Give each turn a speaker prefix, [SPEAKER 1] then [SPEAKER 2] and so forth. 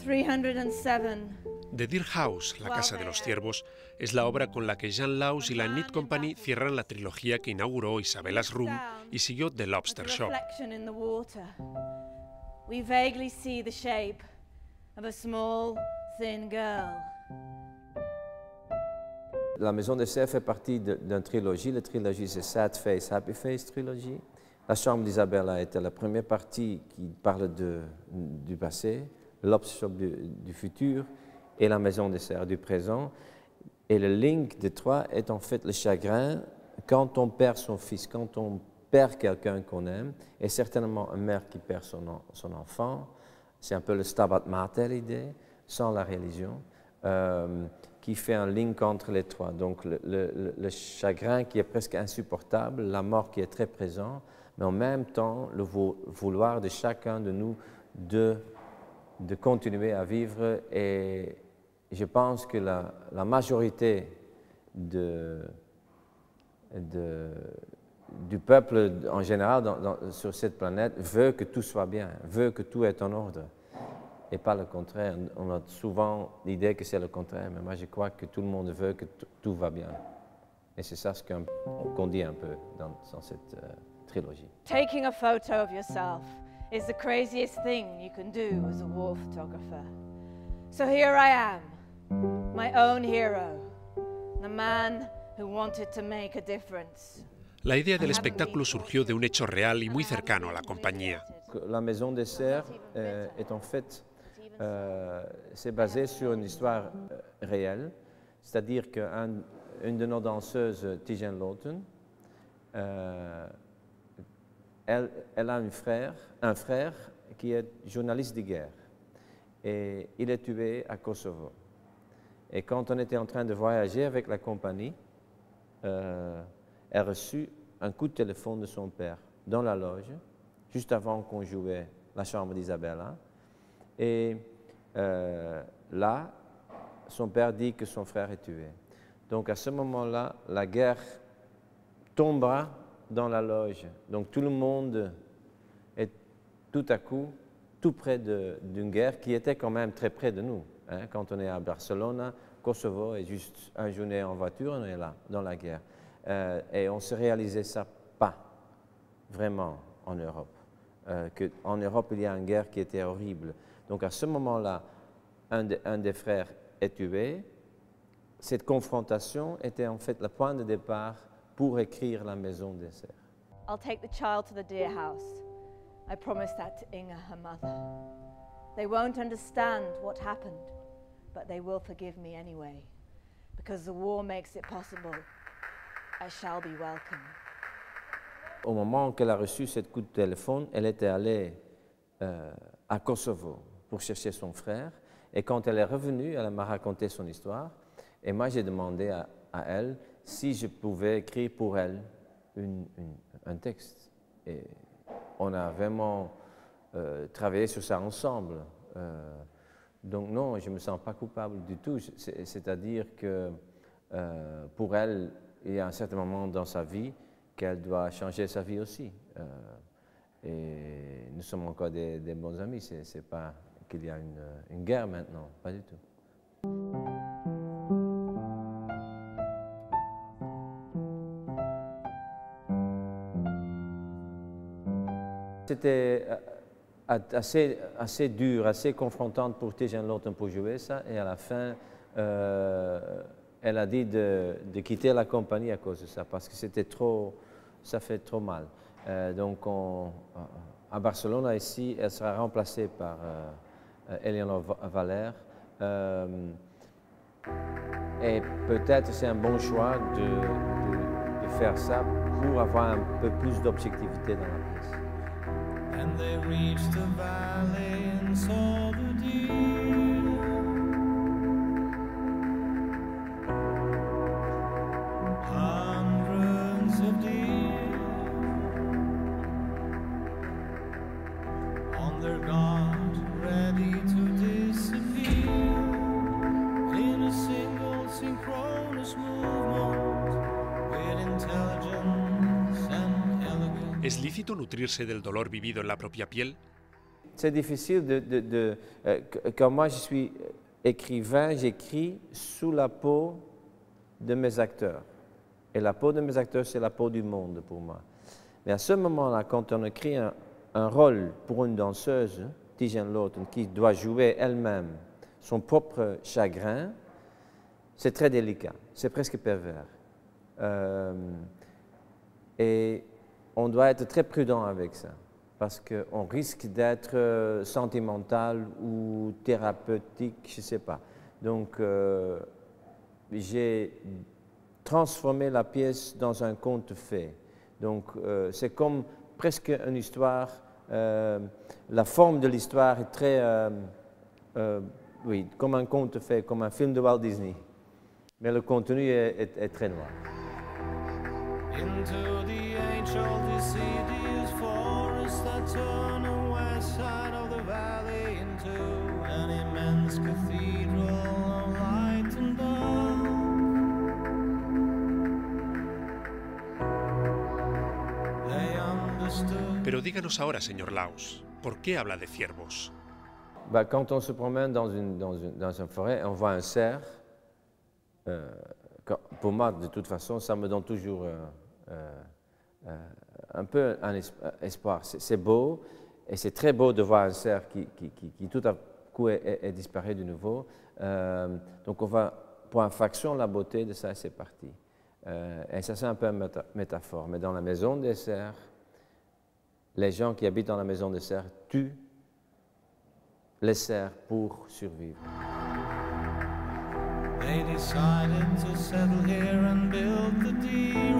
[SPEAKER 1] 307.
[SPEAKER 2] The Deer House, la Casa de los Ciervos, es la obra con la que Jean Laus y la Knit Company cierran la trilogía que inauguró Isabella's Room y siguió The Lobster Shop.
[SPEAKER 1] We vaguely see the shape of a small, thin girl.
[SPEAKER 3] La Maison des Cerfs fait partie d'une trilogie. La trilogie, c'est Sad Face, Happy Face trilogie. La chambre d'Isabella était la première partie qui parle du passé, Lobster Shop du futur et la Maison des Cerfs du présent. Et le link des trois est en fait le chagrin quand on perd son fils, quand on perd quelqu'un qu'on aime, et certainement une mère qui perd son enfant. C'est un peu le Stabat Mater l'idée, sans la religion, qui fait un link entre les trois. Donc le chagrin qui est presque insupportable, la mort qui est très présente, mais en même temps le vouloir de chacun de nous de continuer à vivre. Et je pense que la majorité du peuple en général sur cette planète veut que tout soit bien, veut que tout est en ordre, et pas le contraire. On a souvent l'idée que c'est le contraire, mais moi je crois que tout le monde veut que tout va bien. Et c'est ça ce qu'on dit un peu dans cette trilogie.
[SPEAKER 1] Taking a photo of yourself is the craziest thing you can do as a war photographer. So here I am, my own hero, the man who wanted to make a difference.
[SPEAKER 2] La idea del espectáculo surgió de un hecho real y muy cercano a la compañía.
[SPEAKER 3] La Maison des Cerfs est en fait, c'est basé sur une histoire réelle, c'est-à-dire qu'une de nos danseuses, Tijen Lawton, elle a un frère qui est journaliste de guerre, et il est tué à Kosovo. Et quand on était en train de voyager avec la compagnie, elle a reçu un coup de téléphone de son père dans la loge, juste avant qu'on jouait la chambre d'Isabella. Et là, son père dit que son frère est tué. Donc à ce moment-là, la guerre tombera dans la loge. Donc tout le monde est tout à coup tout près d'une guerre qui était quand même très près de nous. Hein. Quand on est à Barcelone, Kosovo est juste une journée en voiture, on est là, dans la guerre. Et on ne se réalisait ça pas vraiment en Europe. En Europe, il y a une guerre qui était horrible. Donc à ce moment-là, un des frères est tué. Cette confrontation était en fait le point de départ pour écrire La Maison des Cerfs.
[SPEAKER 1] I'll take the child to the Deer House. I promised that to Inga, her mother. They won't understand what happened, but they will forgive me anyway, because the war makes it possible. I shall be welcome.
[SPEAKER 3] Au moment qu'elle a reçu ce coup de téléphone, elle était allée à Kosovo pour chercher son frère. Et quand elle est revenue, elle m'a raconté son histoire. Et moi, j'ai demandé à elle si je pouvais écrire pour elle un texte. Et on a vraiment travaillé sur ça ensemble. Donc non, je ne me sens pas coupable du tout. C'est-à-dire que pour elle, il y a un certain moment dans sa vie qu'elle doit changer sa vie aussi. Et nous sommes encore des bons amis. Ce n'est pas qu'il y a une guerre maintenant, pas du tout. C'était assez dur, assez confrontant pour Tijen Lawton pour jouer ça. Et à la fin, elle a dit de quitter la compagnie à cause de ça, parce que ça fait trop mal. Donc à Barcelone, ici, elle sera remplacée par Eleanor Valère. Et peut-être c'est un bon choix de faire ça pour avoir un peu plus d'objectivité dans la pièce.
[SPEAKER 4] And they reached the valley and saw the deer. Hundreds of deer on their guard, ready to disappear in a single synchronous movement with intelligence and elegance.
[SPEAKER 2] ¿Es lícito nutrirse del dolor vivido en la propia piel?
[SPEAKER 3] c'est difficile quand moi je suis écrivain, j'écris sous la peau de mes acteurs. Et la peau de mes acteurs, c'est la peau du monde pour moi. Mais à ce moment-là, quand on écrit un rôle pour une danseuse, Tijen Lawton, qui doit jouer elle-même son propre chagrin, c'est très délicat, c'est presque pervers. Et on doit être très prudent avec ça, parce qu'on risque d'être sentimental ou thérapeutique, je ne sais pas. Donc, j'ai transformé la pièce dans un conte fait. Donc, c'est comme presque une histoire. La forme de l'histoire est très, oui, comme un conte fait, comme un film de Walt Disney. Mais le contenu est très noir.
[SPEAKER 4] Into the ancient deciduous forest that turn the west side of the valley into an immense cathedral of light and dark. They understood.
[SPEAKER 2] Pero díganos ahora, señor Laus, ¿por qué habla de ciervos?
[SPEAKER 3] Bah, quand on se promène dans une forêt, on voit un cerf. Pour moi, de toute façon, ça me donne toujours un peu un espoir. C'est beau, et c'est très beau de voir un cerf qui tout à coup est disparu de nouveau. Donc on va, pour une fraction, la beauté de ça, c'est parti. Et ça, c'est un peu une métaphore. Mais dans la maison des cerfs, les gens qui habitent dans la maison des cerfs tuent les cerfs pour survivre.
[SPEAKER 4] They decided to settle here and build the deer